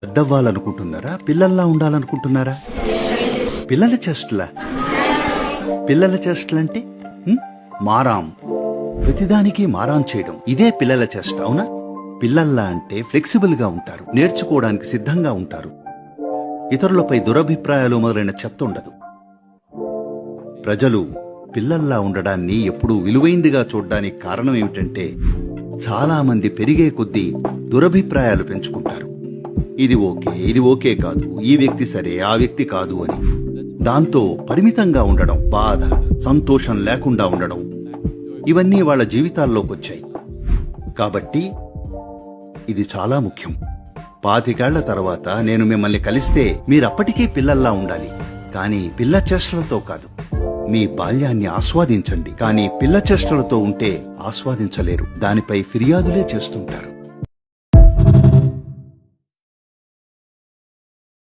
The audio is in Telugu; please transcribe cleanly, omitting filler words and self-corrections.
పెద్దవ్వాలనుకుంటున్నారా, పిల్లల్లా ఉండాలనుకుంటున్నారా? పిల్లల చెస్ట్లా? పిల్లల చెస్ట్లంటే మారాం, ప్రతిదానికి మారాం చేయడం, ఇదే పిల్లల చెస్ట్. అవునా? పిల్లల్లా అంటే ఫ్లెక్సిబుల్ గా ఉంటారు, నేర్చుకోవడానికి సిద్ధంగా ఉంటారు, ఇతరులపై దురభిప్రాయాలు మొదలైన చెత్త ఉండదు. ప్రజలు పిల్లల్లా ఉండడాన్ని ఎప్పుడూ విలువైందిగా చూడ్డానికి కారణం ఏమిటంటే, చాలా మంది పెరిగే కొద్దీ దురభిప్రాయాలు పెంచుకుంటారు. ఇది ఓకే కాదు, ఈ వ్యక్తి సరే, ఆ వ్యక్తి కాదు అని. దాంతో పరిమితంగా ఉండడం, బాధ, సంతోషం లేకుండా ఉండడం, ఇవన్నీ వాళ్ళ జీవితాల్లోకొచ్చాయి. కాబట్టి ఇది చాలా ముఖ్యం. 25 ఏళ్ల తర్వాత నేను మిమ్మల్ని కలిస్తే మీరప్పటికీ పిల్లల్లా ఉండాలి, కానీ పిల్ల చేష్టలతో కాదు. మీ బాల్యాన్ని ఆస్వాదించండి, కానీ పిల్ల చేష్టలతో ఉంటే ఆస్వాదించలేరు, దానిపై ఫిర్యాదులే చేస్తుంటారు.